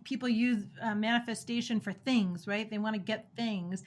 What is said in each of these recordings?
people use manifestation for things, right? They want to get things.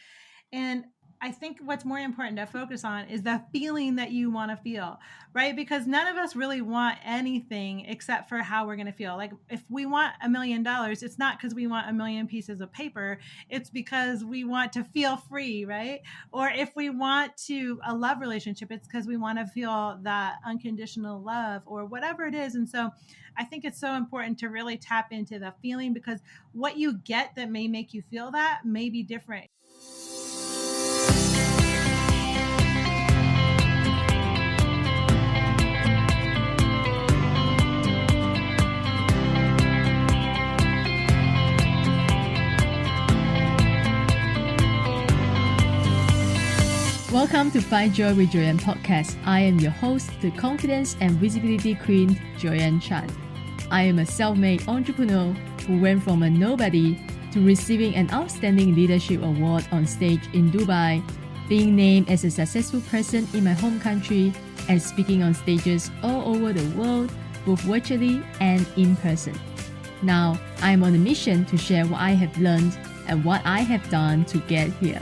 And I think what's more important to focus on is the feeling that you want to feel, right? Because none of us really want anything except for how we're going to feel. Like if we want $1,000,000, it's not because we want a million pieces of paper. It's because we want to feel free, right? Or if we want to a love relationship, it's because we want to feel that unconditional love or whatever it is. And so I think it's so important to really tap into the feeling, because what you get that may make you feel that may be different. Welcome to Find Joy with Joanne podcast. I am your host, the confidence and visibility queen, Joanne Chan. I am a self-made entrepreneur who went from a nobody to receiving an outstanding leadership award on stage in Dubai, being named as a successful person in my home country, and speaking on stages all over the world, both virtually and in person. Now, I am on a mission to share what I have learned and what I have done to get here,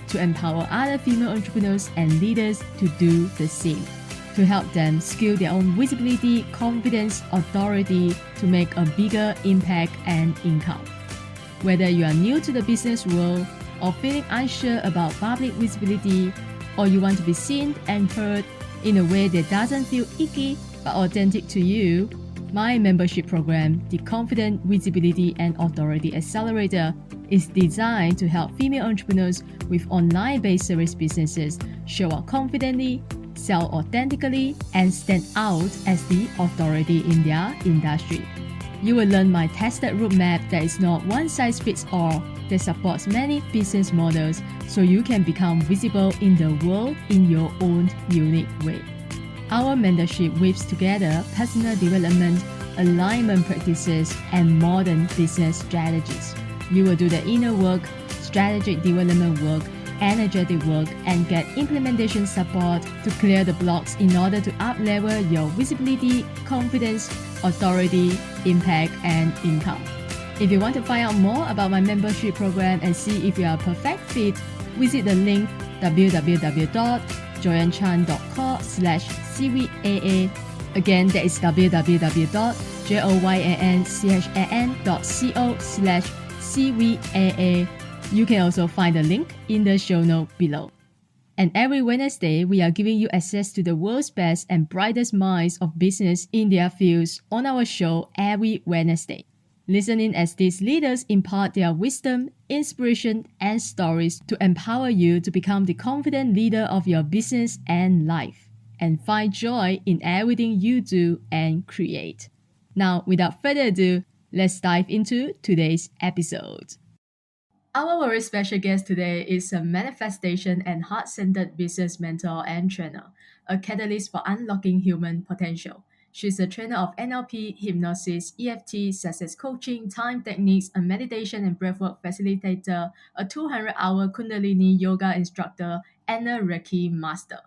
to empower other female entrepreneurs and leaders to do the same, to help them scale their own visibility, confidence, authority to make a bigger impact and income. Whether you are new to the business world or feeling unsure about public visibility, or you want to be seen and heard in a way that doesn't feel icky but authentic to you, my membership program, the Confident Visibility and Authority Accelerator, is designed to help female entrepreneurs with online-based service businesses show up confidently, sell authentically, and stand out as the authority in their industry. You will learn my tested roadmap that is not one-size-fits-all, that supports many business models so you can become visible in the world in your own unique way. Our mentorship weaves together personal development, alignment practices, and modern business strategies. You will do the inner work, strategic development work, energetic work, and get implementation support to clear the blocks in order to up-level your visibility, confidence, authority, impact, and income. If you want to find out more about my membership program and see if you are a perfect fit, visit the link www.joyanchan.com/CVAA. Again, that is www.joyanchan.co/CVAA. You can also find the link in the show note below. And every Wednesday, we are giving you access to the world's best and brightest minds of business in their fields on our show every Wednesday. Listen in as these leaders impart their wisdom, inspiration, and stories to empower you to become the confident leader of your business and life, and find joy in everything you do and create. Now, without further ado, let's dive into today's episode. Our very special guest today is a manifestation and heart-centered business mentor and trainer, a catalyst for unlocking human potential. She's a trainer of NLP, hypnosis, EFT, success coaching, time techniques, a meditation and breathwork facilitator, a 200-hour Kundalini yoga instructor, and a Reiki master.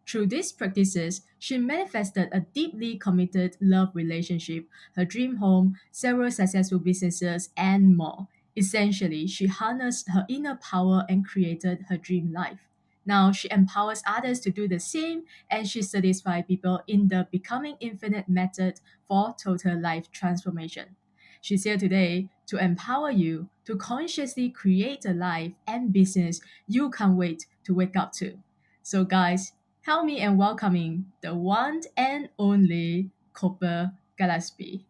Through these practices, she manifested a deeply committed love relationship, her dream home, several successful businesses, and more. Essentially, she harnessed her inner power and created her dream life. Now she empowers others to do the same, and she satisfies people in the Becoming Infinite method for total life transformation. She's here today to empower you to consciously create a life and business you can't wait to wake up to. So guys, help me in welcoming the one and only Copper Gillespie.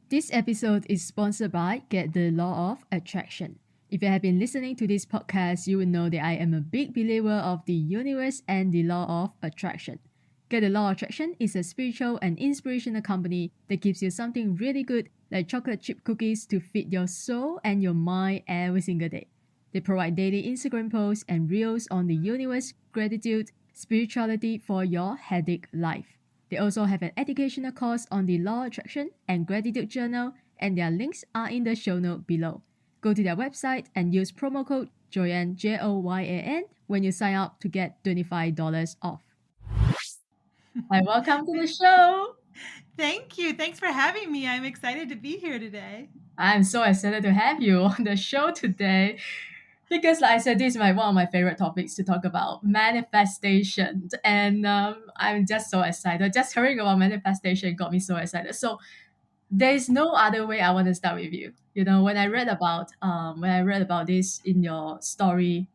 This episode is sponsored by Get the Law of Attraction. If you have been listening to this podcast, you will know that I am a big believer of the universe and the law of attraction. Get the Law of Attraction is a spiritual and inspirational company that gives you something really good like chocolate chip cookies to feed your soul and your mind every single day. They provide daily Instagram posts and reels on the universe, gratitude, spirituality for your headache life. They also have an educational course on the Law of Attraction and Gratitude Journal, and their links are in the show note below. Go to their website and use promo code Joyanne, Joyan, when you sign up to get $25 off. Hi, welcome to the show. Thank you. Thanks for having me. I'm excited to be here today. I'm so excited to have you on the show today because, like I said, this is one of my favorite topics to talk about manifestation. And I'm just so excited. Just hearing about manifestation got me so excited. So, there's no other way I want to start with you. You know, when I read about this in your story,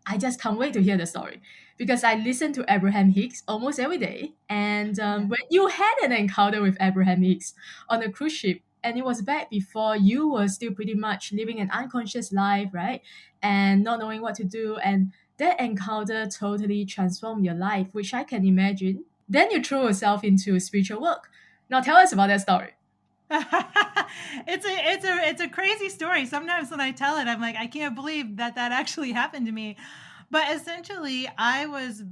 I just can't wait to hear the story because I listen to Abraham Hicks almost every day. And Yeah. when you had an encounter with Abraham Hicks on a cruise ship, and it was back before you were still pretty much living an unconscious life, right? And not knowing what to do. And that encounter totally transformed your life, which I can imagine. Then you threw yourself into spiritual work. Now tell us about that story. It's a crazy story. Sometimes when I tell it, I'm like, I can't believe that that actually happened to me. But essentially, I was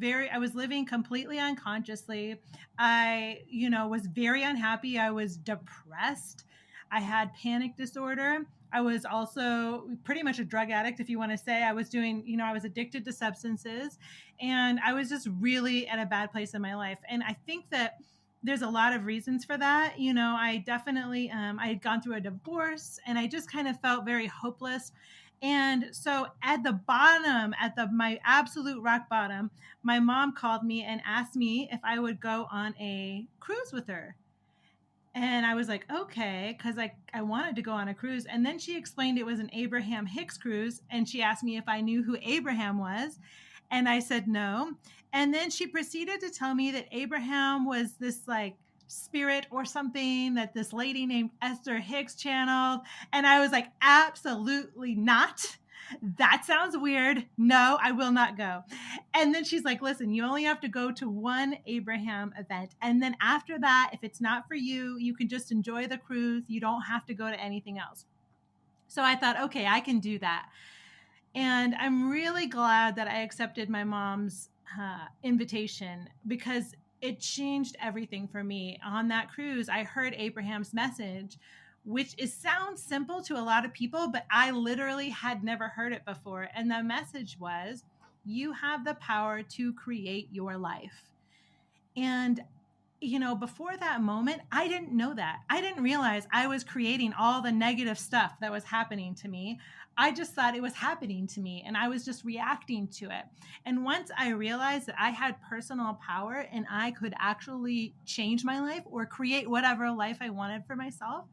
living completely unconsciously. I, was very unhappy. I was depressed. I had panic disorder. I was also pretty much a drug addict, if you want to say. I was addicted to substances, and I was just really at a bad place in my life. And I think that there's a lot of reasons for that. I definitely, I had gone through a divorce, and I just kind of felt very hopeless. And so at the bottom, my absolute rock bottom, my mom called me and asked me if I would go on a cruise with her. And I was like, okay, because I wanted to go on a cruise. And then she explained it was an Abraham Hicks cruise. And she asked me if I knew who Abraham was. And I said no. And then she proceeded to tell me that Abraham was this like spirit or something that this lady named Esther Hicks channeled. And I was like, absolutely not. That sounds weird. No, I will not go. And then she's like, listen, you only have to go to one Abraham event. And then after that, if it's not for you, you can just enjoy the cruise. You don't have to go to anything else. So I thought, okay, I can do that. And I'm really glad that I accepted my mom's invitation because it changed everything for me. On that cruise, I heard Abraham's message, which sounds simple to a lot of people, but I literally had never heard it before. And the message was, you have the power to create your life. And before that moment, I didn't know that. I didn't realize I was creating all the negative stuff that was happening to me. I just thought it was happening to me and I was just reacting to it. And once I realized that I had personal power and I could actually change my life or create whatever life I wanted for myself,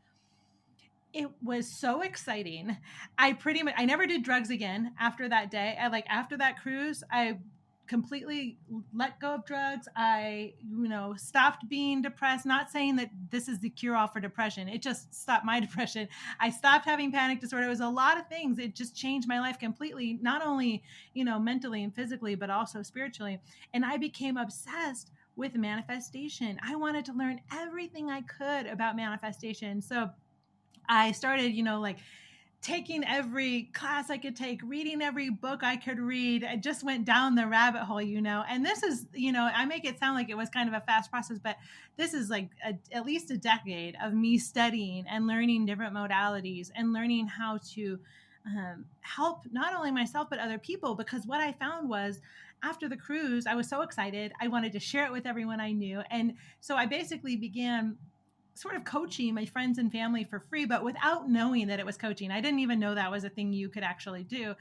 it was so exciting. I never did drugs again after that day. After that cruise, I completely let go of drugs. I, stopped being depressed. Not saying that this is the cure all for depression. It just stopped my depression. I stopped having panic disorder. It was a lot of things. It just changed my life completely, not only, mentally and physically, but also spiritually. And I became obsessed with manifestation. I wanted to learn everything I could about manifestation. So I started, taking every class I could take, reading every book I could read. I just went down the rabbit hole, And this is, I make it sound like it was kind of a fast process, but this is like at least a decade of me studying and learning different modalities and learning how to help not only myself, but other people. Because what I found was, after the cruise, I was so excited. I wanted to share it with everyone I knew. And so I basically began sort of coaching my friends and family for free, but without knowing that it was coaching. I didn't even know that was a thing you could actually do.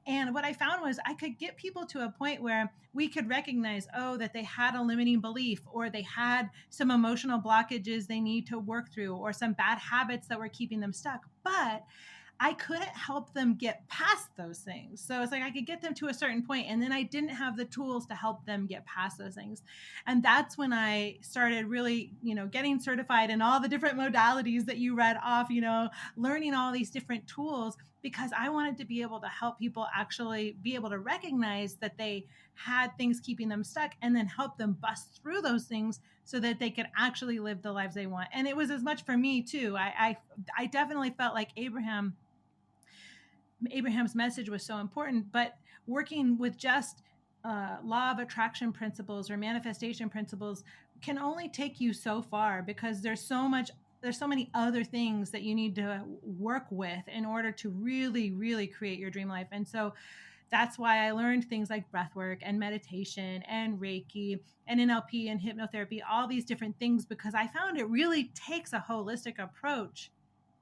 And what I found was I could get people to a point where we could recognize, that they had a limiting belief, or they had some emotional blockages they need to work through, or some bad habits that were keeping them stuck. But I couldn't help them get past those things. So it's like I could get them to a certain point, and then I didn't have the tools to help them get past those things. And that's when I started really, getting certified in all the different modalities that you read off, learning all these different tools, because I wanted to be able to help people actually be able to recognize that they had things keeping them stuck, and then help them bust through those things so that they could actually live the lives they want. And it was as much for me too. I definitely felt like Abraham's message was so important, but working with just law of attraction principles or manifestation principles can only take you so far, because there's so many other things that you need to work with in order to really, really create your dream life. And so that's why I learned things like breath work and meditation and Reiki and NLP and hypnotherapy, all these different things, because I found it really takes a holistic approach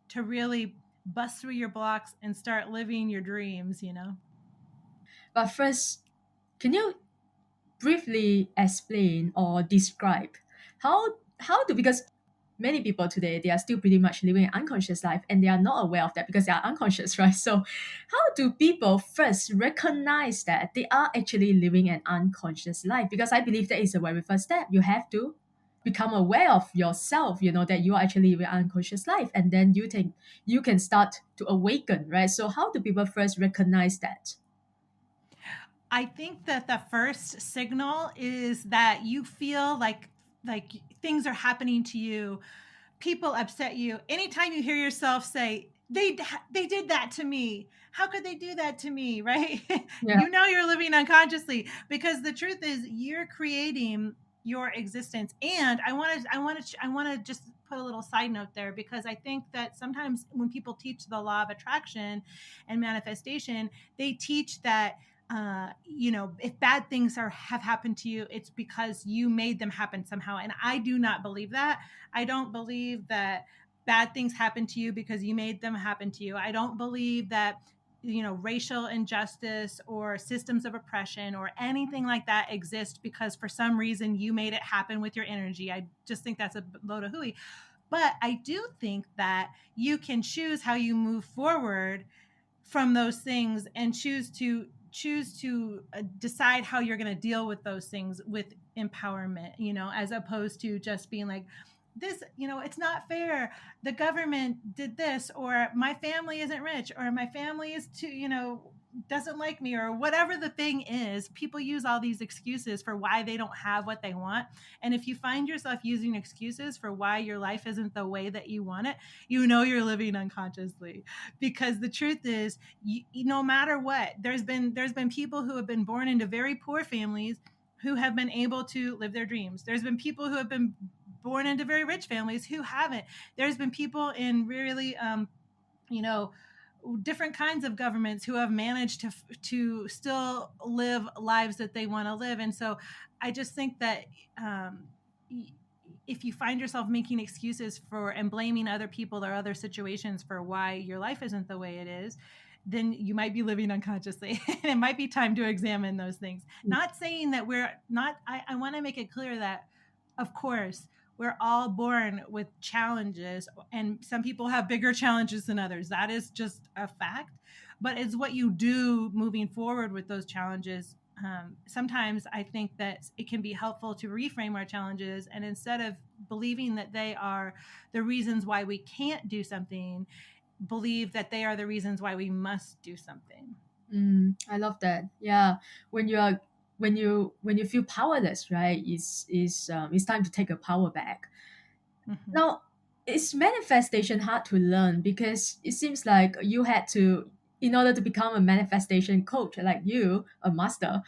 to really bust through your blocks and start living your dreams, you know? But first, can you briefly explain or describe how do, because many people today, they are still pretty much living an unconscious life and they are not aware of that because they are unconscious, right? So how do people first recognize that they are actually living an unconscious life? Because I believe that is the very first step. You have to become aware of yourself, that you are actually living an unconscious life, and then you can start to awaken, right? So how do people first recognize that? I think that the first signal is that you feel like things are happening to you, people upset you. Anytime you hear yourself say, they did that to me. How could they do that to me, right? Yeah. You know you're living unconsciously, because the truth is you're creating your existence. And I want to just put a little side note there, because I think that sometimes when people teach the law of attraction and manifestation, they teach that if bad things have happened to you, it's because you made them happen somehow. And I do not believe that. I don't believe that bad things happen to you because you made them happen to you. I don't believe that racial injustice or systems of oppression or anything like that exist because for some reason you made it happen with your energy. I just think that's a load of hooey. But I do think that you can choose how you move forward from those things and choose to decide how you're going to deal with those things with empowerment, as opposed to just being like, this, it's not fair, the government did this, or my family isn't rich, or my family is too, doesn't like me, or whatever the thing is. People use all these excuses for why they don't have what they want. And if you find yourself using excuses for why your life isn't the way that you want it, you're living unconsciously. Because the truth is, no matter what, there's been people who have been born into very poor families who have been able to live their dreams. There's been people who have been born into very rich families who haven't. There's been people in really you know different kinds of governments who have managed to still live lives that they want to live. And so I just think that um, if you find yourself making excuses for and blaming other people or other situations for why your life isn't the way it is, then you might be living unconsciously. And it might be time to examine those things. Not saying that we're not, I want to make it clear that, of course, we're all born with challenges, and some people have bigger challenges than others. That is just a fact. But it's what you do moving forward with those challenges. Sometimes I think that it can be helpful to reframe our challenges, and instead of believing that they are the reasons why we can't do something, believe that they are the reasons why we must do something. I love that. Yeah, when you are when you feel powerless, right? It's time to take a power back. Mhm. Now, is manifestation hard to learn? Because it seems like you had to, in order to become a manifestation coach like you, a master,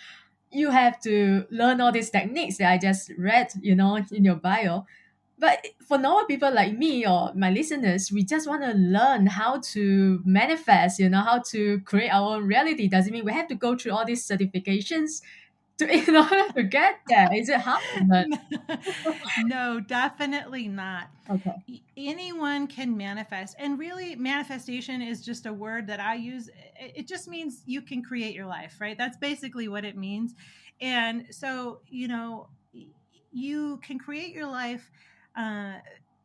you have to learn all these techniques that I just read, in your bio. But for normal people like me or my listeners, we just want to learn how to manifest, how to create our own reality. Doesn't mean we have to go through all these certifications in order to get there. Is it hard to learn? No, definitely not. Okay. Anyone can manifest. And really, manifestation is just a word that I use. It just means you can create your life, right? That's basically what it means. And so, you can create your life. Uh,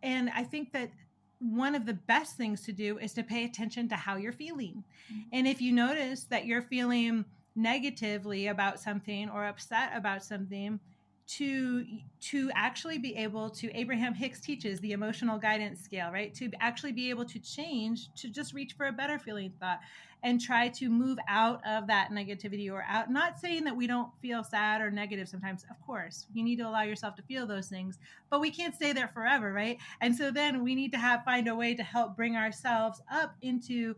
and I think that one of the best things to do is to pay attention to how you're feeling. And if you notice that you're feeling negatively about something or upset about something, to actually be able to, Abraham Hicks teaches the emotional guidance scale, right? To actually be able to change, to just reach for a better feeling thought and try to move out of that negativity, or out, not saying that we don't feel sad or negative sometimes. Of course, you need to allow yourself to feel those things, but we can't stay there forever, right? And so then we need to find a way to help bring ourselves up into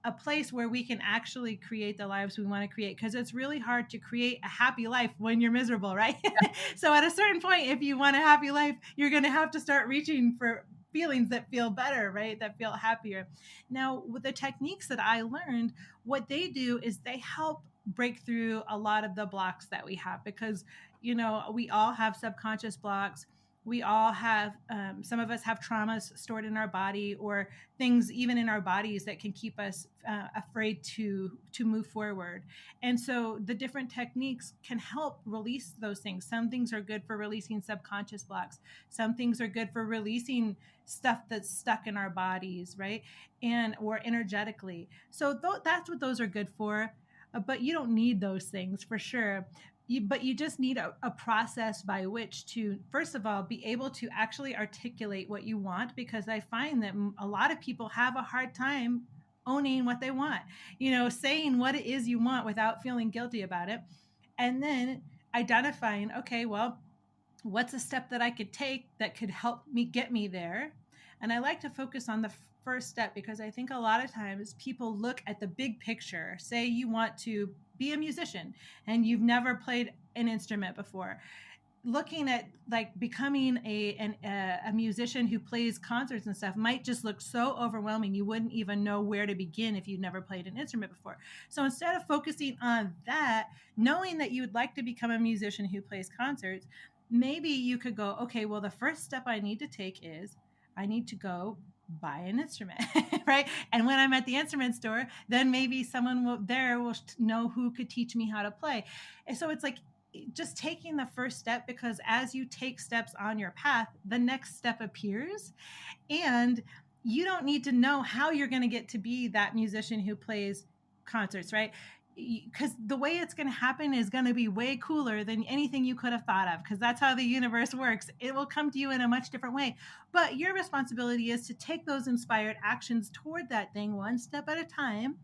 a place where we can actually create the lives we want to create, because it's really hard to create a happy life when you're miserable, right? So at a certain point, if you want a happy life, you're going to have to start reaching for feelings that feel better, right? That feel happier. Now, with the techniques that I learned, what they do is they help break through a lot of the blocks that we have, because we all have subconscious blocks. We all have, some of us have traumas stored in our body, or things even in our bodies that can keep us afraid to move forward. And so the different techniques can help release those things. Some things are good for releasing subconscious blocks. Some things are good for releasing stuff that's stuck in our bodies, right? And or energetically. So that's what those are good for. But you don't need those things for sure. But you just need a process by which to, first of all, be able to actually articulate what you want, because I find that a lot of people have a hard time owning what they want, saying what it is you want without feeling guilty about it. And then identifying, okay, well, what's a step that I could take that could help me get me there? And I like to focus on the first step, because I think a lot of times people look at the big picture. Say you want to be a musician and you've never played an instrument before. Looking at like becoming a musician who plays concerts and stuff might just look so overwhelming. You wouldn't even know where to begin if you'd never played an instrument before. So instead of focusing on that, knowing that you would like to become a musician who plays concerts, maybe you could go, okay, well, the first step I need to take is I need to go buy an instrument, right? And when I'm at the instrument store, then maybe someone will know who could teach me how to play. And so it's like just taking the first step, because as you take steps on your path, the next step appears. And you don't need to know how you're going to get to be that musician who plays concerts, right? Because the way it's going to happen is going to be way cooler than anything you could have thought of, because that's how the universe works. It will come to you in a much different way. But your responsibility is to take those inspired actions toward that thing one step at a time.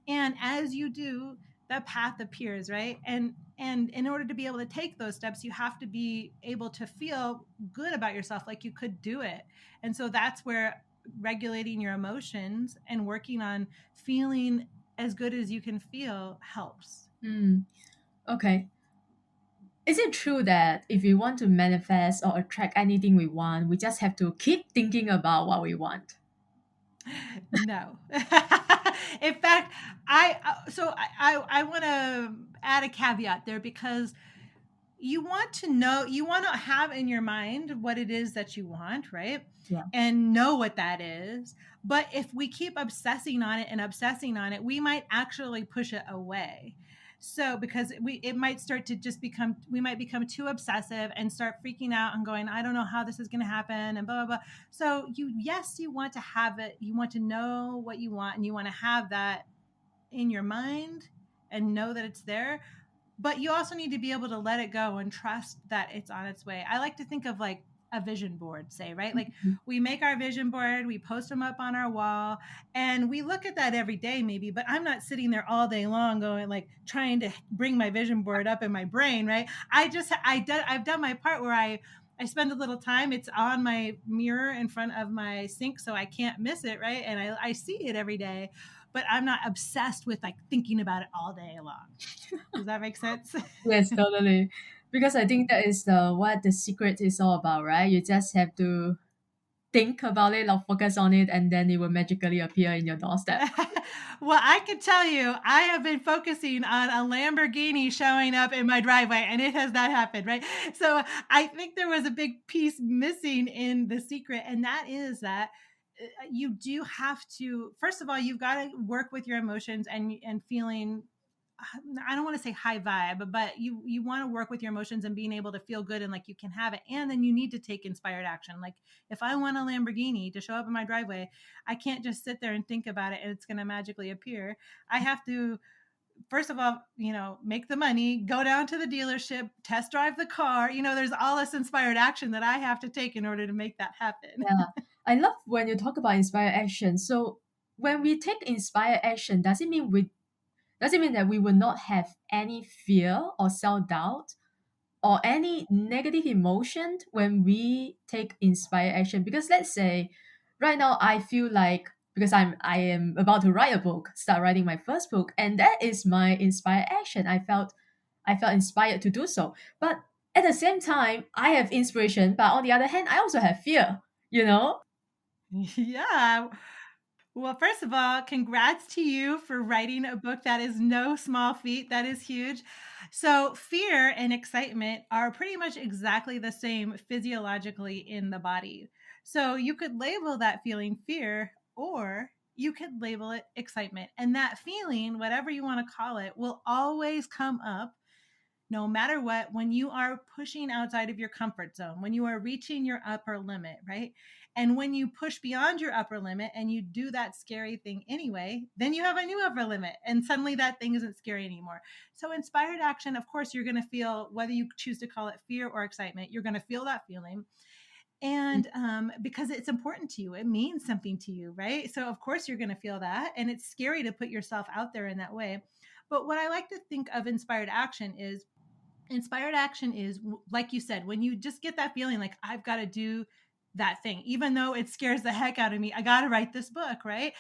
And as you do, the path appears, right? And in order to be able to take those steps, you have to be able to feel good about yourself, like you could do it. And so that's where regulating your emotions and working on feeling as good as you can feel helps. Okay. Is it true that if we want to manifest or attract anything we want, we just have to keep thinking about what we want? No. In fact, I want to add a caveat there, because you want to know, you want to have in your mind what it is that you want, right? Yeah. And know what that is. But if we keep obsessing on it and obsessing on it, we might actually push it away. So because it might start to just become, we might become too obsessive and start freaking out and going, I don't know how this is going to happen, and blah blah blah. So yes, you want to have it, you want to know what you want, and you want to have that in your mind and know that it's there. But you also need to be able to let it go and trust that it's on its way. I like to think of like a vision board, say, right? Like we make our vision board, we post them up on our wall, and we look at that every day maybe, but I'm not sitting there all day long going like trying to bring my vision board up in my brain, right? I've done my part where I spend a little time. It's on my mirror in front of my sink, so I can't miss it, right? And I see it every day, but I'm not obsessed with like thinking about it all day long. Does that make sense? Yes, totally. Because I think that is what the secret is all about, right? You just have to think about it or focus on it, and then it will magically appear in your doorstep. Well, I can tell you, I have been focusing on a Lamborghini showing up in my driveway, and it has not happened, right? So I think there was a big piece missing in the secret, and that is that you do have to, first of all, you've got to work with your emotions and feeling, I don't want to say high vibe, but you want to work with your emotions and being able to feel good and like you can have it. And then you need to take inspired action. Like if I want a Lamborghini to show up in my driveway, I can't just sit there and think about it and it's going to magically appear. I have to, first of all, make the money, go down to the dealership, test drive the car. There's all this inspired action that I have to take in order to make that happen. Yeah, I love when you talk about inspired action. So when we take inspired action, does it mean that we will not have any fear or self doubt or any negative emotion when we take inspired action? Because let's say right now I feel like, because I am about to write a book, start writing my first book, and that is my inspired action. I felt inspired to do so. But at the same time, I have inspiration, but on the other hand, I also have fear, you know? Yeah. Well, first of all, congrats to you for writing a book. That is no small feat. That is huge. So, fear and excitement are pretty much exactly the same physiologically in the body. So, you could label that feeling fear, or you could label it excitement. And that feeling, whatever you want to call it, will always come up no matter what, when you are pushing outside of your comfort zone, when you are reaching your upper limit, right? And when you push beyond your upper limit and you do that scary thing anyway, then you have a new upper limit and suddenly that thing isn't scary anymore. So, inspired action, of course, you're going to feel, whether you choose to call it fear or excitement, you're going to feel that feeling. And because it's important to you, it means something to you, right? So, of course, you're going to feel that. And it's scary to put yourself out there in that way. But what I like to think of inspired action is, inspired action is, like you said, when you just get that feeling like, I've got to do that thing, even though it scares the heck out of me, I got to write this book, right?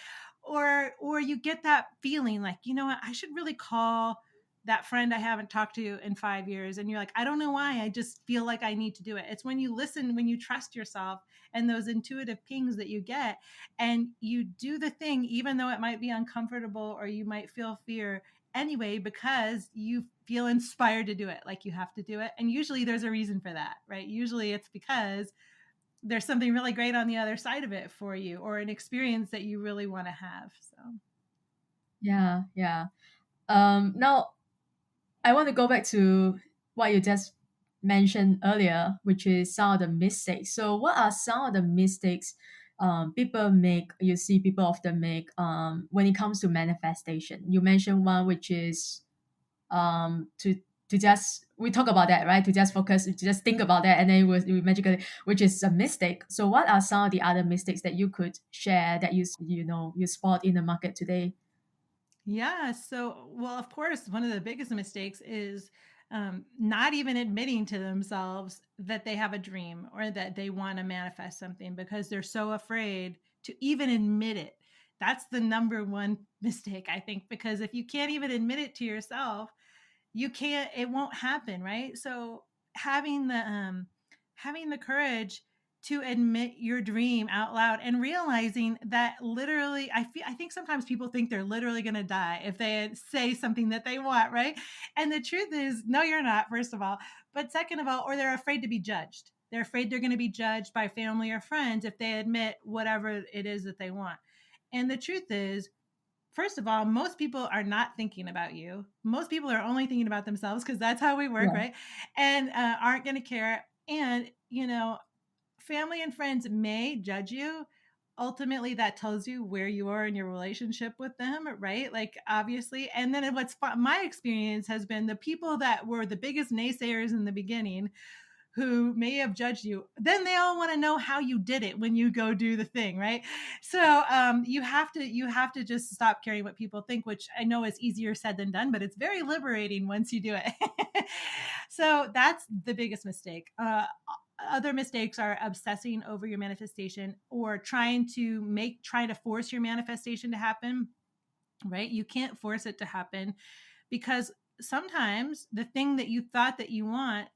Or you get that feeling like, you know what, I should really call that friend I haven't talked to in 5 years. And you're like, I don't know why, I just feel like I need to do it. It's when you listen, when you trust yourself and those intuitive pings that you get, and you do the thing, even though it might be uncomfortable or you might feel fear anyway, because you feel inspired to do it, like you have to do it. And usually there's a reason for that, right? Usually it's because there's something really great on the other side of it for you, or an experience that you really want to have. So, Yeah, yeah. Now I want to go back to what you just mentioned earlier, which is some of the mistakes. So, what are some of the mistakes people make? You see, people often make when it comes to manifestation. You mentioned one, which is to just we talk about that, right? To just focus, to just think about that, and then we magically, which is a mistake. So, what are some of the other mistakes that you could share that you spot in the market today? yeah. So, well, of course, one of the biggest mistakes is not even admitting to themselves that they have a dream or that they want to manifest something, because they're so afraid to even admit it. That's the number one mistake, I think, because if you can't even admit it to yourself, you can't, it won't happen, right? So having the courage to admit your dream out loud, and realizing that literally, I think sometimes people think they're literally going to die if they say something that they want, right? And the truth is, no, you're not, first of all. But second of all, or they're afraid to be judged. They're afraid they're going to be judged by family or friends if they admit whatever it is that they want. And the truth is, first of all, most people are not thinking about you. Most people are only thinking about themselves, because that's how we work, Yeah, right? And aren't going to care. And, family and friends may judge you. Ultimately, that tells you where you are in your relationship with them, right? Like, obviously. And then my experience has been, the people that were the biggest naysayers in the beginning, who may have judged you, then they all want to know how you did it when you go do the thing, right? So you have to just stop caring what people think, which I know is easier said than done, but it's very liberating once you do it. So that's the biggest mistake. Other mistakes are obsessing over your manifestation, or trying to force your manifestation to happen, right? You can't force it to happen, because sometimes the thing that you thought that you want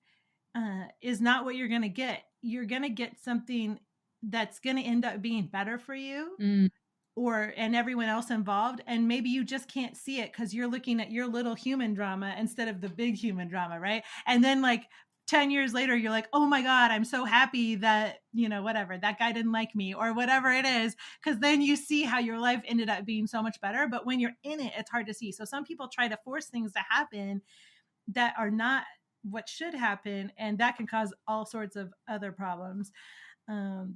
is not what you're going to get. You're going to get something that's going to end up being better for you, mm, or and everyone else involved, and maybe you just can't see it because you're looking at your little human drama instead of the big human drama, right? And then, like, 10 years later, you're like, oh my god, I'm so happy that, whatever, that guy didn't like me, or whatever it is, because then you see how your life ended up being so much better. But when you're in it, it's hard to see. So some people try to force things to happen that are not what should happen, and that can cause all sorts of other problems.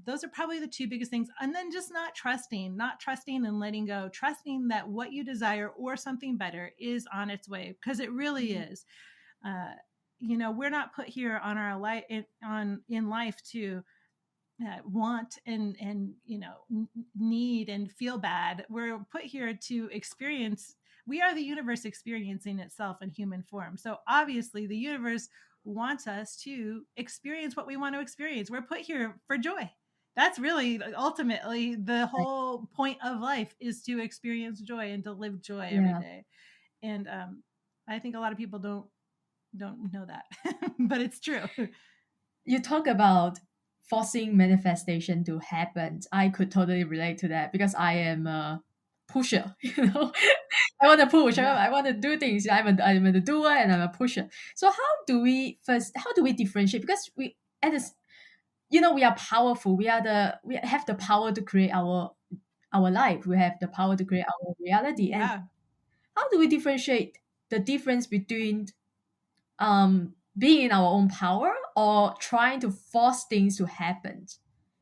Those are probably the two biggest things. And then just not trusting and letting go, trusting that what you desire or something better is on its way, because it really mm, is. uh, we're not put here on our life in life to want and need and feel bad. We're put here to experience. We are the universe experiencing itself in human form. So obviously the universe wants us to experience what we want to experience. We're put here for joy. That's really ultimately the right. whole point of life, is to experience joy and to live joy every Yeah. day. And I think a lot of people don't know that, but it's true. You talk about forcing manifestation to happen. I could totally relate to that because I am a pusher. I want to push. Yeah. I want to do things. I'm a doer and I'm a pusher. So how do we differentiate? Because we at this, we are powerful. We have the power to create our life. We have the power to create our reality. And Yeah. how do we differentiate the difference between being in our own power or trying to force things to happen?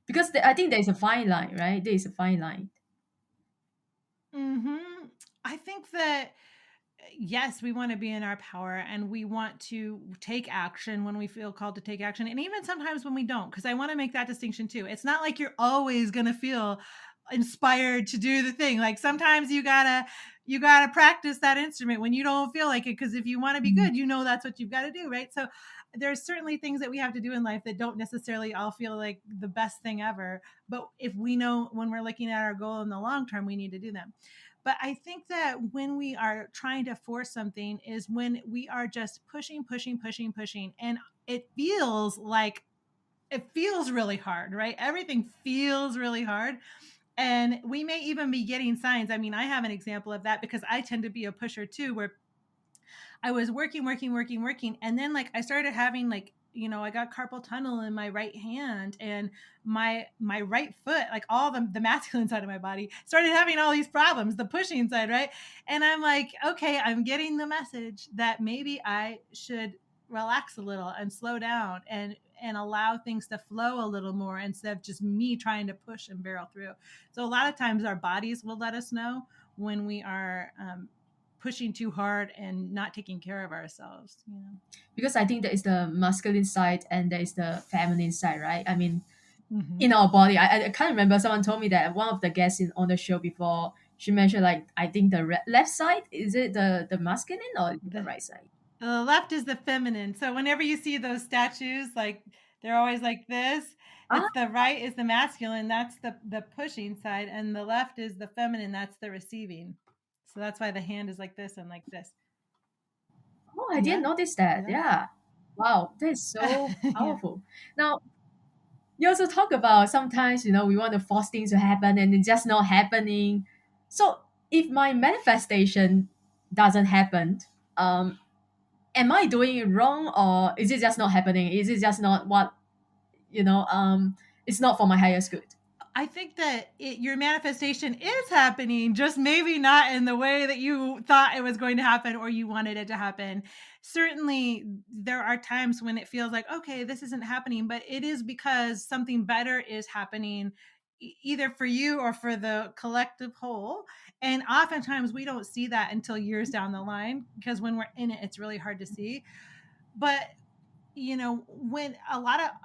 Because I think there's a fine line, right? There is a fine line. Mhm. I think that yes, we want to be in our power and we want to take action when we feel called to take action. And even sometimes when we don't, because I want to make that distinction too. It's not like you're always going to feel inspired to do the thing. Like sometimes you gotta practice that instrument when you don't feel like it. Because if you want to be Mm. good, that's what you've got to do, right? So there's certainly things that we have to do in life that don't necessarily all feel like the best thing ever. But if we know when we're looking at our goal in the long term, we need to do them. But I think that when we are trying to force something is when we are just pushing, pushing, pushing, pushing. And it feels like it feels really hard, right? Everything feels really hard. And we may even be getting signs. I mean, I have an example of that because I tend to be a pusher too, where I was working, working, working, working. And then like I started having like, I got carpal tunnel in my right hand and my right foot, like all the masculine side of my body started having all these problems, the pushing side, right? And I'm like, okay, I'm getting the message that maybe I should relax a little and slow down and allow things to flow a little more instead of just me trying to push and barrel through. So a lot of times our bodies will let us know when we are pushing too hard and not taking care of ourselves. Because I think there is the masculine side and there is the feminine side, right? I mean, Hmm. in our body, I can't remember. Someone told me that one of the guests on the show before, she mentioned like I think the left side, is it the masculine or the The right side? the left is the feminine. So whenever you see those statues, like they're always like this, Ah, it's the right is the masculine, that's the pushing side, and the left is the feminine, that's the receiving. So that's why the hand is like this and like this. oh, I didn't Yeah. notice that. Yeah. Yeah. Wow, that is so Yeah. powerful. Now, you also talk about sometimes, we want to force things to happen and it's just not happening. So if my manifestation doesn't happen, um, am I doing it wrong or is it just not happening? Is it just not what, it's not for my highest good? I think that your manifestation is happening, just maybe not in the way that you thought it was going to happen or you wanted it to happen. Certainly, there are times when it feels like, okay, this isn't happening, but it is because something better is happening either for you or for the collective whole. And oftentimes we don't see that until years down the line because when we're in it, it's really hard to see. But when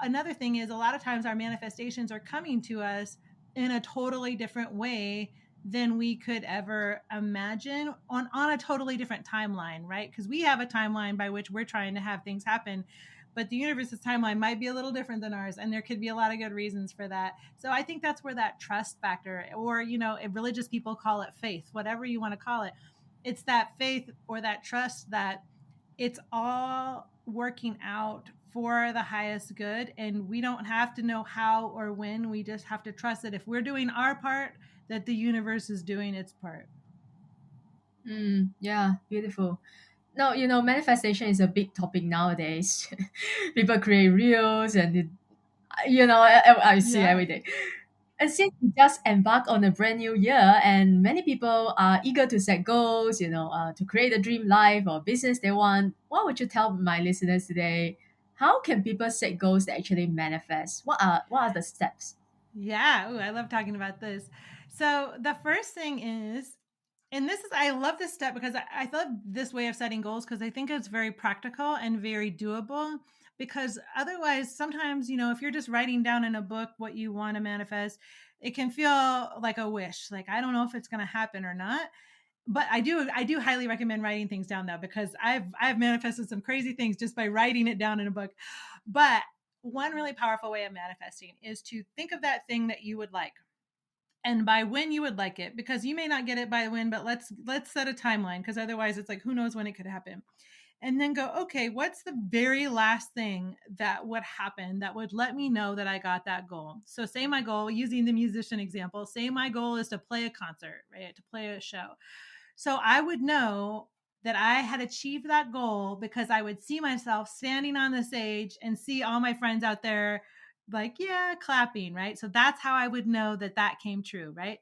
another thing is a lot of times our manifestations are coming to us in a totally different way than we could ever imagine on a totally different timeline, right? Because we have a timeline by which we're trying to have things happen, but the universe's timeline might be a little different than ours, and there could be a lot of good reasons for that. So I think that's where that trust factor, or if religious people call it faith, whatever you want to call it, it's that faith or that trust that it's all working out for the highest good, and we don't have to know how or when. We just have to trust that if we're doing our part, that the universe is doing its part. Yeah, beautiful. No, manifestation is a big topic nowadays. People create reels and, I see Yeah. every day. And since we just embarked on a brand new year, and many people are eager to set goals, to create a dream life or business they want, what would you tell my listeners today? How can people set goals that actually manifest? What are the steps? Yeah. Ooh, I love talking about this. So the first thing is, and this is, I love this step because I love this way of setting goals because I think it's very practical and very doable. Because otherwise, sometimes, if you're just writing down in a book what you want to manifest, it can feel like a wish. Like, I don't know if it's going to happen or not. But I do highly recommend writing things down though, because I've manifested some crazy things just by writing it down in a book. But one really powerful way of manifesting is to think of that thing that you would like and by when you would like it, because you may not get it by when, but let's set a timeline, because otherwise it's like who knows when it could happen. and then go, okay, what's the very last thing that would happen that would let me know that I got that goal? So, say my goal, using the musician example, say my goal is to play a concert, right? To play a show. So, I would know that I had achieved that goal because I would see myself standing on the stage and see all my friends out there like, yeah, clapping, right? So that's how I would know that that came true, right?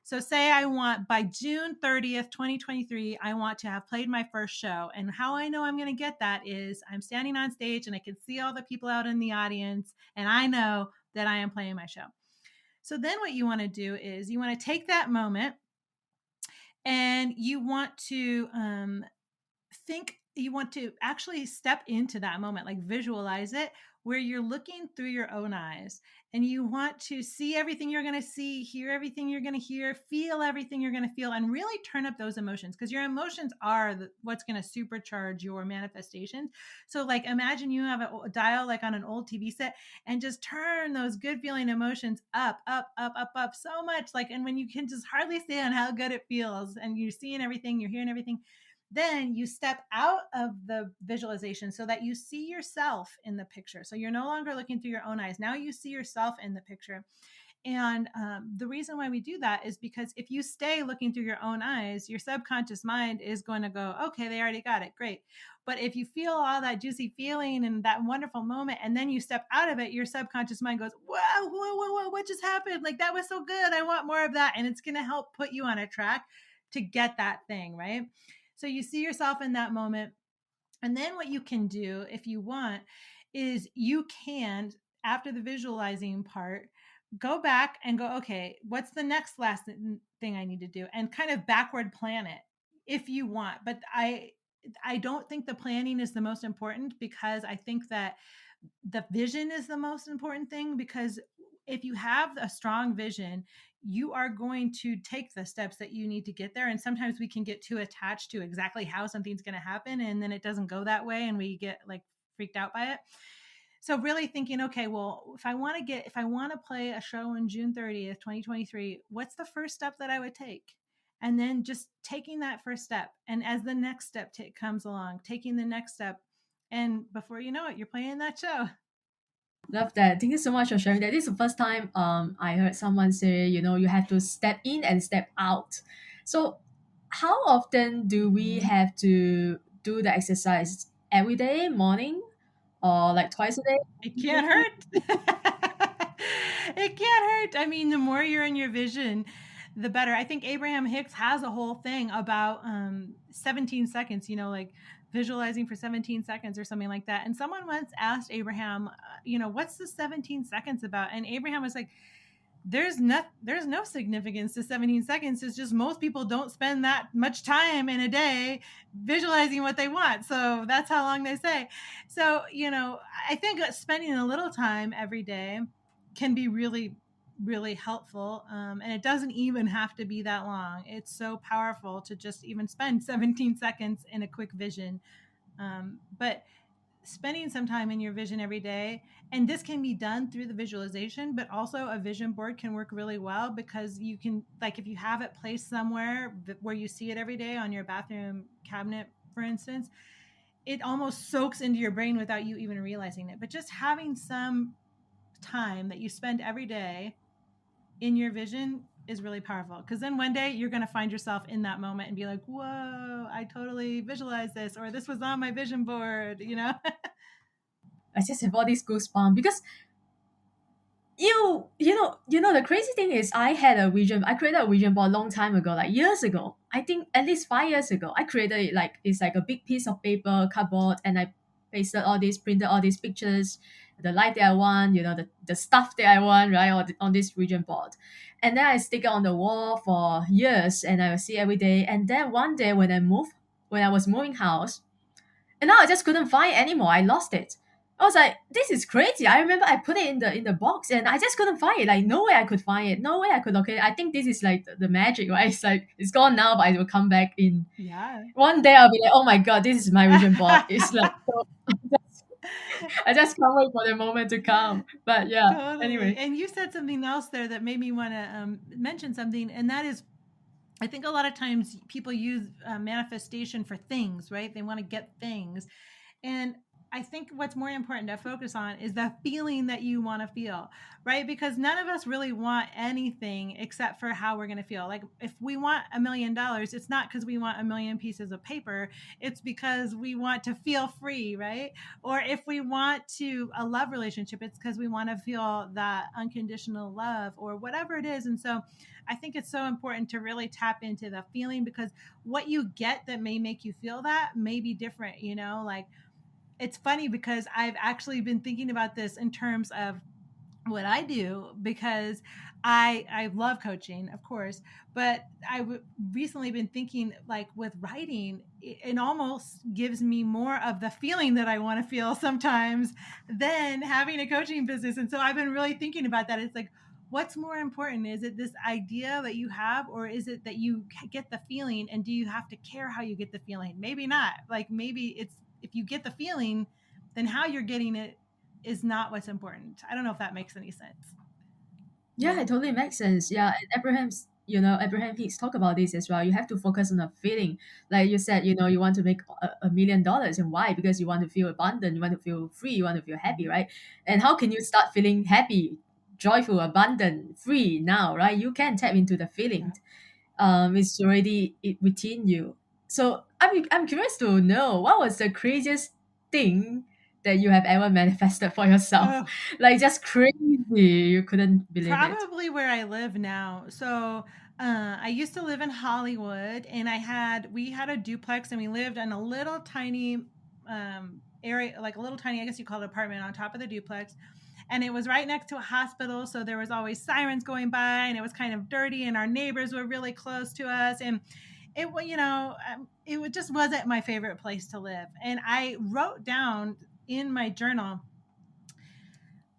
So say I want by June 30th, 2023, I want to have played my first show. And how I know I'm going to get that is I'm standing on stage and I can see all the people out in the audience and I know that I am playing my show. So then what you want to do is you want to take that moment and you want to think, you want to actually step into that moment, like visualize it, where you're looking through your own eyes and you want to see everything you're going to see, hear everything you're going to hear, feel everything you're going to feel, and really turn up those emotions, because your emotions are what's going to supercharge your manifestations. So like imagine you have a dial like on an old TV set and just turn those good feeling emotions up, up, up, up, up so much, like, and when you can just hardly stand how good it feels and you're seeing everything, you're hearing everything, then you step out of the visualization so that you see yourself in the picture. So you're no longer looking through your own eyes. Now you see yourself in the picture. And the reason why we do that is because if you stay looking through your own eyes, your subconscious mind is going to go, okay, they already got it. Great. But if you feel all that juicy feeling and that wonderful moment, and then you step out of it, your subconscious mind goes, whoa, whoa, whoa, whoa, what just happened? Like, that was so good. I want more of that. And it's going to help put you on a track to get that thing, right? So you see yourself in that moment. And then what you can do if you want is you can, after the visualizing part, go back and go, okay, what's the next last thing I need to do? And kind of backward plan it if you want. But I don't think the planning is the most important, because I think that the vision is the most important thing, because if you have a strong vision, you are going to take the steps that you need to get there. And sometimes we can get too attached to exactly how something's going to happen, and then it doesn't go that way and we get like freaked out by it. So really thinking, okay, well, if I want to play a show on June 30th, 2023, what's the first step that I would take? And then just taking that first step, and as the next step comes along, taking the next step, and before you know it, you're playing that show. Love that. Thank you so much for sharing that. This is the first time I heard someone say, you have to step in and step out. So how often do we have to do the exercise? Every day, morning, or like twice a day? It can't hurt. It can't hurt. I mean, the more you're in your vision, the better. I think Abraham Hicks has a whole thing about 17 seconds, like visualizing for 17 seconds or something like that. And someone once asked Abraham, what's the 17 seconds about? And Abraham was like, there's no significance to 17 seconds. It's just most people don't spend that much time in a day visualizing what they want, so that's how long they say. So I think spending a little time every day can be really, really helpful, and it doesn't even have to be that long. It's so powerful to just even spend 17 seconds in a quick vision, but spending some time in your vision every day. And this can be done through the visualization, but also a vision board can work really well, because you can, like, if you have it placed somewhere where you see it every day on your bathroom cabinet, for instance, it almost soaks into your brain without you even realizing it. But just having some time that you spend every day in your vision is really powerful, because then one day you're going to find yourself in that moment and be like, whoa, I totally visualized this, or this was on my vision board. I just have all these goosebumps because you know the crazy thing is I created a vision board a long time ago, like years ago. I think at least 5 years ago. I created it, like it's like a big piece of paper, cardboard, and I printed all these pictures, the life that I want, the stuff that I want, right, on this vision board. And then I stick it on the wall for years and I will see every day. And then one day when I was moving house, and now I just couldn't find it anymore. I lost it. I was like, this is crazy. I remember I put it in the box and I just couldn't find it. Like no way I could find it. No way I could locate it. I think this is like the magic, right? It's like it's gone now, but it will come back in Yeah. one day. I'll be like, oh my god, this is my vision board. It's like so, I just can't wait for the moment to come. But yeah, Totally. anyway. And you said something else there that made me want to mention something, and that is I think a lot of times people use manifestation for things, right? They want to get things. And I think what's more important to focus on is the feeling that you want to feel, right? Because none of us really want anything except for how we're going to feel. Like if we want $1 million, it's not because we want a million pieces of paper. It's because we want to feel free, right? Or if we want to a love relationship, it's because we want to feel that unconditional love or whatever it is. And so I think it's so important to really tap into the feeling because what you get that may make you feel that may be different, like it's funny because I've actually been thinking about this in terms of what I do because I love coaching, of course, but recently been thinking like with writing, it almost gives me more of the feeling that I want to feel sometimes than having a coaching business. And so I've been really thinking about that. It's like, what's more important? Is it this idea that you have, or is it that you get the feeling? And do you have to care how you get the feeling? Maybe not. Like maybe it's if you get the feeling, then how you're getting it is not what's important. I don't know if that makes any sense. Yeah, it totally makes sense. Yeah, and Abraham Hicks talk about this as well. You have to focus on the feeling. Like you said, you want to make $1 million, and why? Because you want to feel abundant, you want to feel free, you want to feel happy, right? And how can you start feeling happy, joyful, abundant, free now, right? You can tap into the Yeah. feeling. It's already within you. So I'm curious to know what was the craziest thing that you have ever manifested for yourself, Oh, like just crazy, you couldn't believe it. probably where I live now. So I used to live in Hollywood, and we had a duplex, and we lived in a little tiny area, like a little tiny, I guess you call it apartment on top of the duplex. And it was right next to a hospital, so there was always sirens going by, and it was kind of dirty, and our neighbors were really close to us, and it just wasn't my favorite place to live. And I wrote down in my journal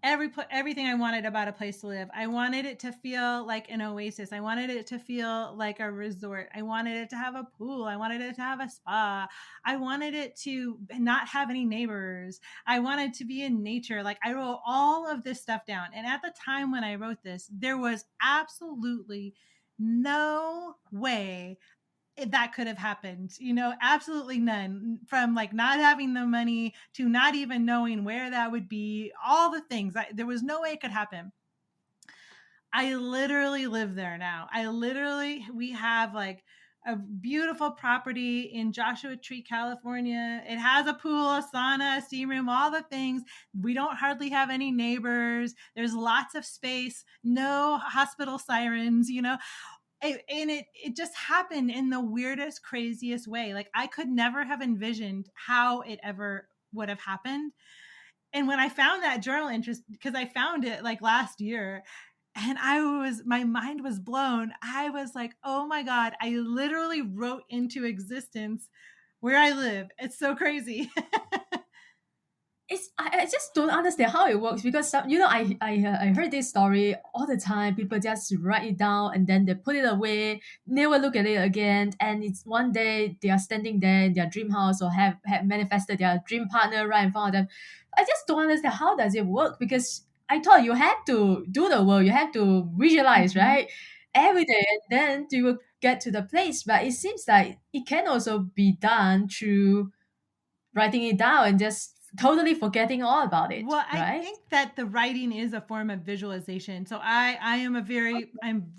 everything I wanted about a place to live. I wanted it to feel like an oasis. I wanted it to feel like a resort. I wanted it to have a pool. I wanted it to have a spa. I wanted it to not have any neighbors. I wanted to be in nature. Like I wrote all of this stuff down. And at the time when I wrote this, there was absolutely no way that could have happened, absolutely none, from like not having the money to not even knowing where that would be, all the things. There was no way it could happen. I literally live there now. We have like a beautiful property in Joshua Tree, California. It has a pool, a sauna, a steam room, all the things. We don't hardly have any neighbors. There's lots of space, no hospital sirens, it just happened in the weirdest, craziest way. Like I could never have envisioned how it ever would have happened. And when I found that journal interest, because I found it like last year, and my mind was blown. I was like, oh my God, I literally wrote into existence where I live. It's so crazy. I just don't understand how it works, because I heard this story all the time. People just write it down and then they put it away, never look at it again. And it's one day they are standing there in their dream house, or have manifested their dream partner right in front of them. I just don't understand how does it work, because I thought you had to do the work, you have to visualize, Mhm. right, every day, and then you will get to the place. But it seems like it can also be done through writing it down and just totally forgetting all about it, Well, I right? think that the writing is a form of visualization. So I'm very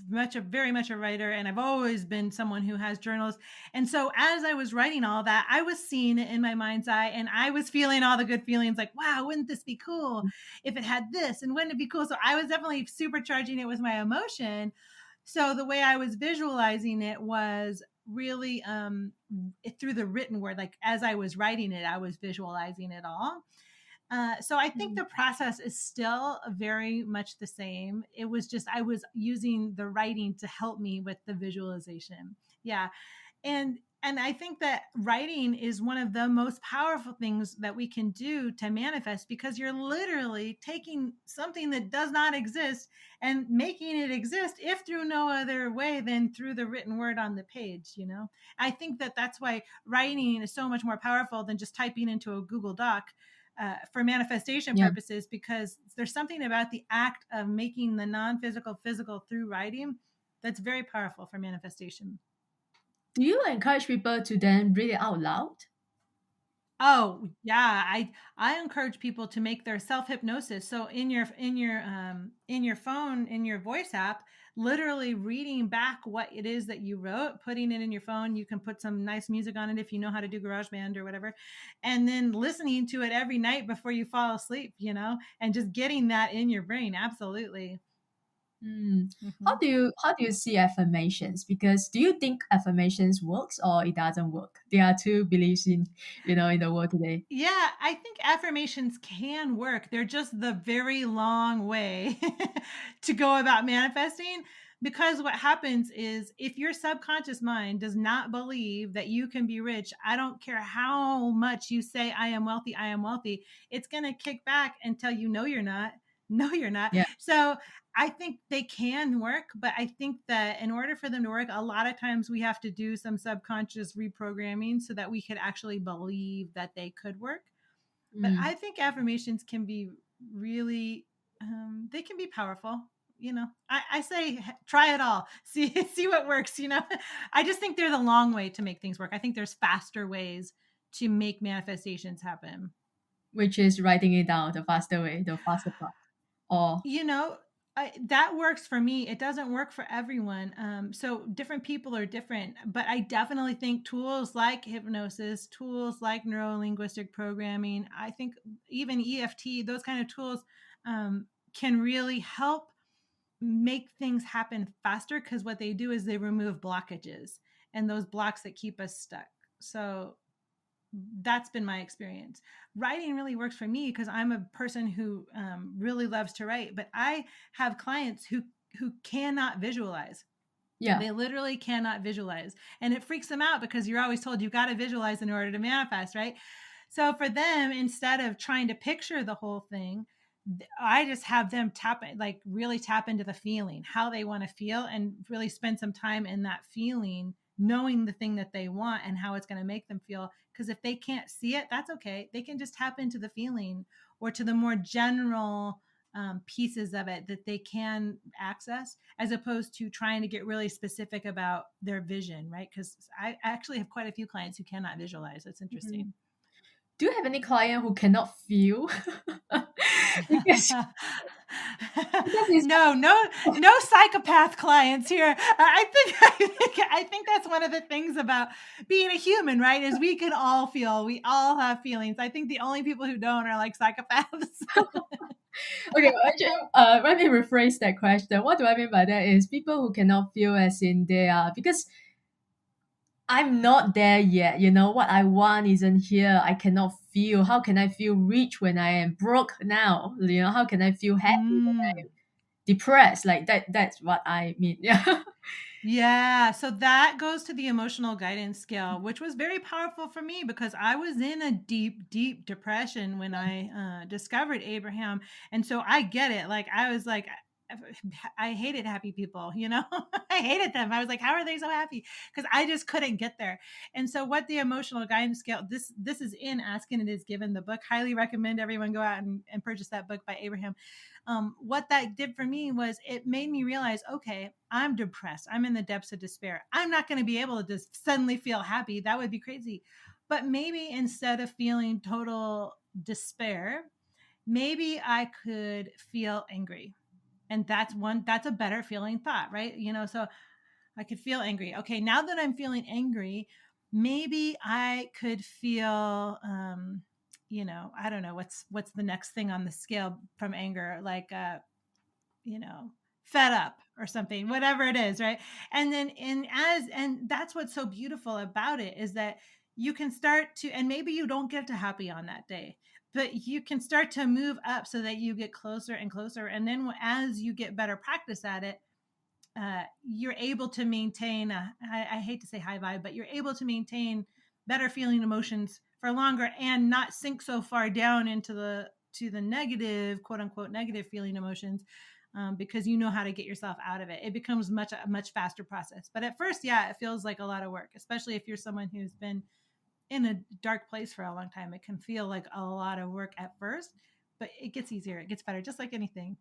much a writer, and I've always been someone who has journals. And so as I was writing all that, I was seeing it in my mind's eye, and I was feeling all the good feelings like, wow, wouldn't this be cool if it had this, and wouldn't it be cool? So I was definitely supercharging it with my emotion. So the way I was visualizing it was really through the written word. Like as I was writing it, I was visualizing it all. So I think Mm. the process is still very much the same. It was just I was using the writing to help me with the visualization. Yeah. And I think that writing is one of the most powerful things that we can do to manifest, because you're literally taking something that does not exist and making it exist, if through no other way than through the written word on the page. I think that that's why writing is so much more powerful than just typing into a Google Doc for manifestation Yeah. purposes, because there's something about the act of making the non-physical physical through writing that's very powerful for manifestation. Do you encourage people to then read it out loud? Oh, yeah, I encourage people to make their self-hypnosis. So in your phone, in your voice app, literally reading back what it is that you wrote, putting it in your phone. You can put some nice music on it if you know how to do GarageBand or whatever, and then listening to it every night before you fall asleep, and just getting that in your brain. Absolutely. Hmm. Mhm. How do you see affirmations? Because do you think affirmations works or it doesn't work? There are two beliefs in the world today. Yeah, I think affirmations can work. They're just the very long way to go about manifesting, because what happens is if your subconscious mind does not believe that you can be rich, I don't care how much you say, I am wealthy, it's going to kick back and tell you, no, you're not. No, you're not. Yeah. So I think they can work, but I think that in order for them to work, a lot of times we have to do some subconscious reprogramming so that we could actually believe that they could work. But Mm. I think affirmations can be really, they can be powerful. I say try it all, see what works. I just think they're the long way to make things work. I think there's faster ways to make manifestations happen. Which is writing it down the faster way, the faster part. Or you know that works for me. It doesn't work for everyone. So different people are different, but I definitely think tools like hypnosis, tools like neuro-linguistic programming, I think even EFT, those kind of tools, can really help make things happen faster, because what they do is they remove blockages and those blocks that keep us stuck. So that's been my experience. Writing really works for me because I'm a person who really loves to write, but I have clients who cannot visualize. yeah. They literally cannot visualize, and it freaks them out because you're always told you've got to visualize in order to manifest, right? So for them, instead of trying to picture the whole thing, I just have them like really tap into the feeling, how they want to feel, and really spend some time in that feeling, knowing the thing that they want and how it's going to make them feel. Because if they can't see it, that's okay. They can just tap into the feeling or to the more general pieces of it that they can access, as opposed to trying to get really specific about their vision, right? Because I actually have quite a few clients who cannot visualize. It's Mhm. interesting. Do you have any client who cannot feel? because because it's No, no psychopath clients here. I think that's one of the things about being a human, right? Is we can all feel. We all have feelings. I think the only people who don't are like psychopaths. okay. Actually, let me rephrase that question. What do I mean by that is people who cannot feel as in they are because I'm not there yet. What I want isn't here. I cannot feel. How can I feel rich when I am broke now? How can I feel happy when Mm. I'm depressed? Like that. That's what I mean. Yeah. Yeah, so that goes to the emotional guidance scale, which was very powerful for me because I was in a deep, deep depression when I discovered Abraham. And so I get it. Like, I was like, I hated happy people, I hated them. I was like, how are they so happy? Because I just couldn't get there. And so, what the emotional guidance scale, this is in Ask and It Is Given, the book. Highly recommend everyone go out and purchase that book by Abraham. What that did for me was it made me realize, okay, I'm depressed. I'm in the depths of despair. I'm not going to be able to just suddenly feel happy. That would be crazy. But maybe instead of feeling total despair, maybe I could feel angry. And that's a better feeling thought, right? So I could feel angry. Okay, now that I'm feeling angry, maybe I could feel I don't know what's the next thing on the scale from anger, like you know, fed up or something, whatever it is, right? And that's what's so beautiful about it is that you can start to, and maybe you don't get to happy on that day, but you can start to move up so that you get closer and closer. And then as you get better practice at it, you're able to maintain I hate to say high vibe, but you're able to maintain better feeling emotions for longer and not sink so far down into the negative, quote unquote, negative feeling emotions, because you know how to get yourself out of it. It becomes a much faster process. But at first, yeah, it feels like a lot of work, especially if you're someone who's been in a dark place for a long time. It can feel like a lot of work at first, but it gets easier. It gets better, just like anything.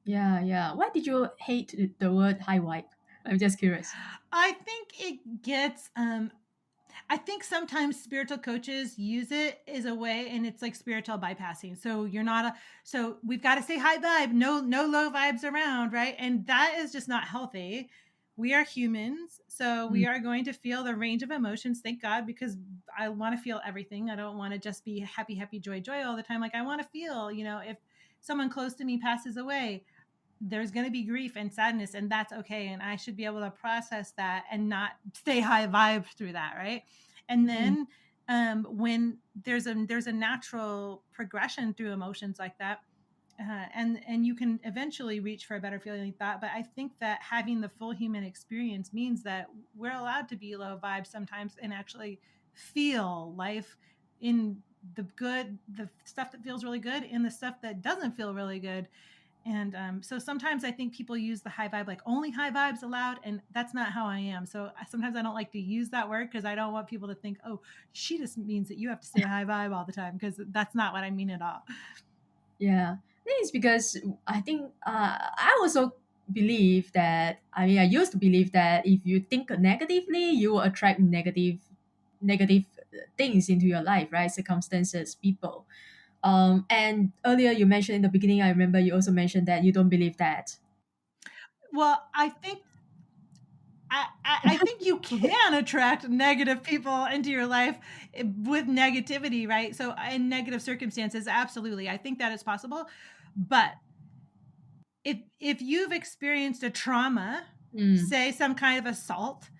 Yeah. Yeah. Why did you hate the word high vibe? I'm just curious. I think it gets I think sometimes spiritual coaches use it as a way, and it's like spiritual bypassing. So you're not a, so we've got to say high vibe, no low vibes around, right? And that is just not healthy. We are humans, so Mm, we are going to feel the range of emotions. Thank God, because I want to feel everything. I don't want to just be happy, happy, joy, joy all the time. Like I want to feel, if someone close to me passes away, there's going to be grief and sadness, and that's okay, and I should be able to process that and not stay high vibes through that, right? And mm, then when there's a natural progression through emotions like that, and you can eventually reach for a better feeling like that. But I think that having the full human experience means that we're allowed to be low vibes sometimes and actually feel life in the stuff that feels really good, and the stuff that doesn't feel really good. And so sometimes I think people use the high vibe, like only high vibes allowed. And that's not how I am. So sometimes I don't like to use that word because I don't want people to think, oh, she just means that you have to stay high vibe all the time, because that's not what I mean at all. yeah. I think it's because I think I also believe that, I mean, I used to believe that if you think negatively, you will attract negative things into your life, right? Circumstances, people. And earlier you mentioned in the beginning, I remember you also mentioned that you don't believe that. Well, I think you can attract negative people into your life with negativity, right? So in negative circumstances, absolutely. I think that is possible. But if you've experienced a trauma, Mm, say some kind of assault,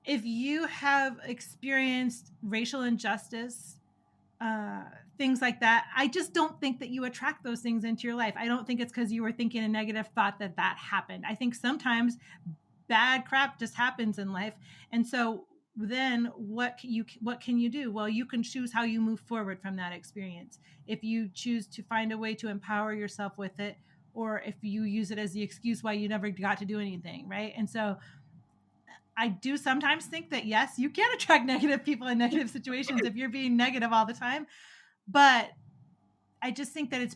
if you have experienced racial injustice, uh, things like that, I just don't think that you attract those things into your life. I don't think it's because you were thinking a negative thought that happened. I think sometimes bad crap just happens in life, and so then what can you do? Well, you can choose how you move forward from that experience. If you choose to find a way to empower yourself with it, or if you use it as the excuse why you never got to do anything, right? And so I do sometimes think that yes, you can attract negative people in negative situations if you're being negative all the time. But I just think that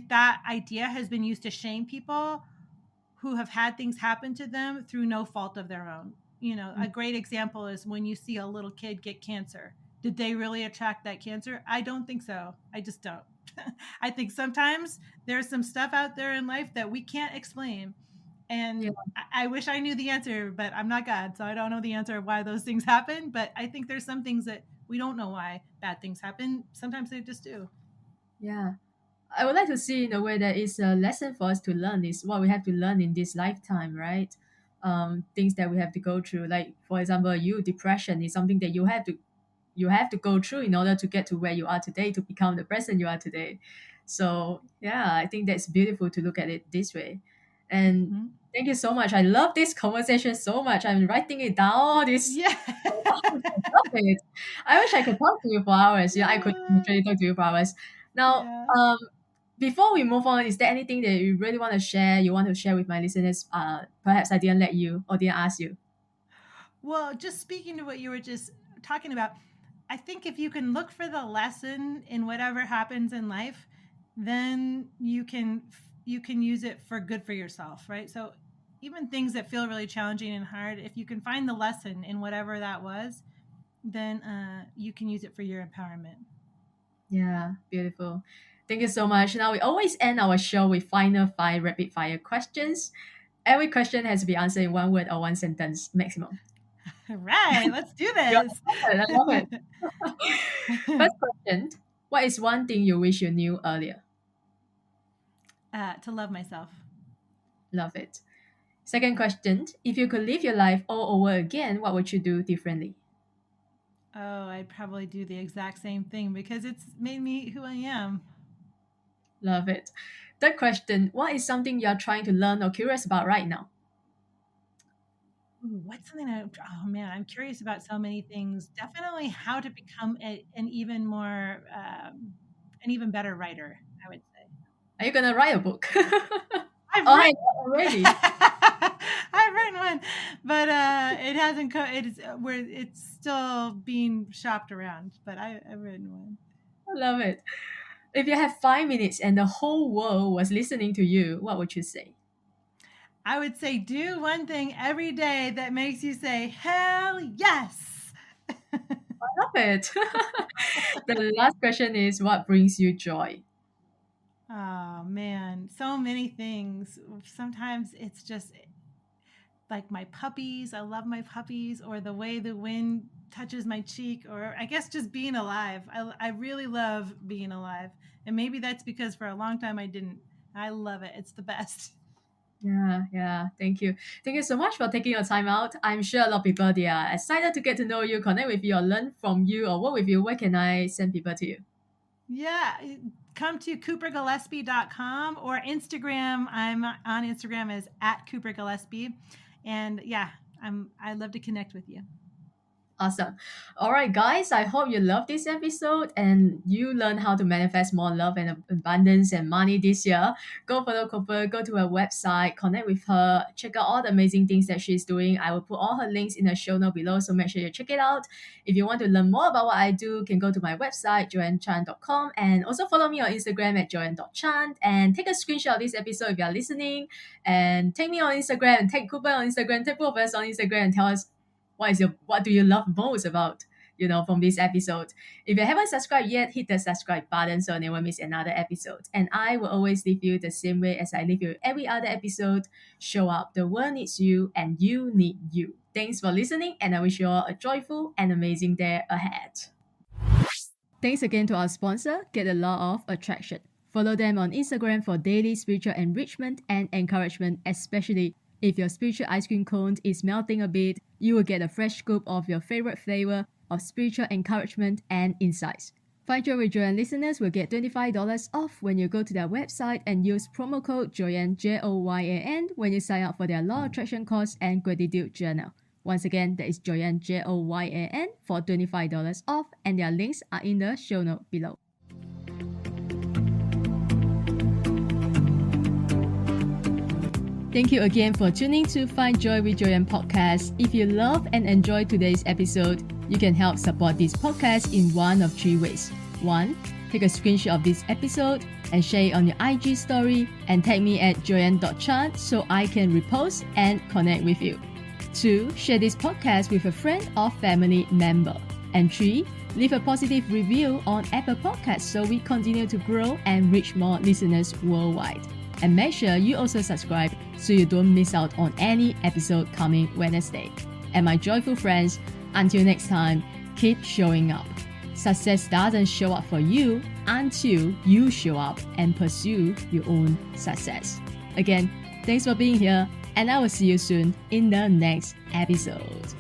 that idea has been used to shame people who have had things happen to them through no fault of their own. mm, A great example is when you see a little kid get cancer. Did they really attract that cancer? I don't think so. I just don't. I think sometimes there's some stuff out there in life that we can't explain. yeah, And I wish I knew the answer, but I'm not God, so I don't know the answer of why those things happen. But I think there's some things that we don't know why bad things happen. Sometimes they just do. yeah. I would like to see in a way that it's a lesson for us to learn is what we have to learn in this lifetime, right? Things that we have to go through. Like for example, depression is something that you have to go through in order to get to where you are today, to become the person you are today. So yeah, I think that's beautiful to look at it this way. And Mhm. thank you so much. I love this conversation so much. I'm writing it down. All this Yeah. I love it. I wish I could talk to you for hours. Yeah, I could literally talk to you for hours. Now, Yeah. before we move on, is there anything that you really want to share? You want to share with my listeners? Perhaps I didn't let you or didn't ask you. Well, just speaking to what you were just talking about, I think if you can look for the lesson in whatever happens in life, then you can use it for good for yourself, right? So even things that feel really challenging and hard, if you can find the lesson in whatever that was, then you can use it for your empowerment. Yeah, beautiful. Thank you so much. Now we always end our show with final five rapid fire questions. Every question has to be answered in one word or one sentence maximum. Right, let's do Yeah, this. I love it. First question: what is one thing you wish you knew earlier? To love myself. Love it. Second question: if you could live your life all over again, what would you do differently? Oh, I'd probably do the exact same thing because it's made me who I am. Love it. Third question: what is something you're trying to learn or curious about right now? Ooh, what's something oh man, I'm curious about so many things. Definitely how to become an even better writer, I would say. Are you gonna write a book? I've Oh, written, hey, already. I've written one, but it hasn't. It's where it's still being shopped around. But I've written one. I love it. If you have 5 minutes and the whole world was listening to you, what would you say? I would say do one thing every day that makes you say, hell yes. I love it. The last question is, what brings you joy? Oh man, so many things. Sometimes it's just like my puppies. I love my puppies, or the way the wind touches my cheek, or I guess just being alive. I really love being alive. And maybe that's because for a long time I didn't. I love it. It's the best. Yeah. Thank you. Thank you so much for taking your time out. I'm sure a lot of people, they are excited to get to know you, connect with you, or learn from you, or work with you. Where can I send people to you? Yeah, come to coopergillespie.com or Instagram. I'm on Instagram as at Cooper Gillespie. And yeah, I'd love to connect with you. Awesome. All right, guys, I hope you love this episode and you learn how to manifest more love and abundance and money this year. Go follow Cooper, go to her website, connect with her, check out all the amazing things that she's doing. I will put all her links in the show note below, so make sure you check it out. If you want to learn more about what I do, you can go to my website, joannchan.com, and also follow me on Instagram at joanne.chan, and take a screenshot of this episode if you are listening, and take me on Instagram, and take Cooper on Instagram, take both of us on Instagram, and tell us what do you love most about from this episode. If you haven't subscribed yet, hit the subscribe button so you never miss another episode. And I will always leave you the same way as I leave you every other episode. Show up. The world needs you and you need you. Thanks for listening, and I wish you all a joyful and amazing day ahead. Thanks again to our sponsor, Get the Law of Attraction. Follow them on Instagram for daily spiritual enrichment and encouragement, especially if your spiritual ice cream cone is melting a bit. You will get a fresh scoop of your favorite flavor of spiritual encouragement and insights. Find Joy with Joanne listeners will get $25 off when you go to their website and use promo code Joyanne, Joyan, when you sign up for their Law of Attraction course and gratitude journal. Once again, that is Joyanne, Joyan, for $25 off, and their links are in the show note below. Thank you again for tuning to Find Joy with Joanne podcast. If you love and enjoy today's episode, you can help support this podcast in one of three ways. 1. Take a screenshot of this episode and share it on your IG story and tag me at joanne.chan so I can repost and connect with you. 2. Share this podcast with a friend or family member. And 3. Leave a positive review on Apple Podcasts so we continue to grow and reach more listeners worldwide. And make sure you also subscribe so you don't miss out on any episode coming Wednesday. And my joyful friends, until next time, keep showing up. Success doesn't show up for you until you show up and pursue your own success. Again, thanks for being here, and I will see you soon in the next episode.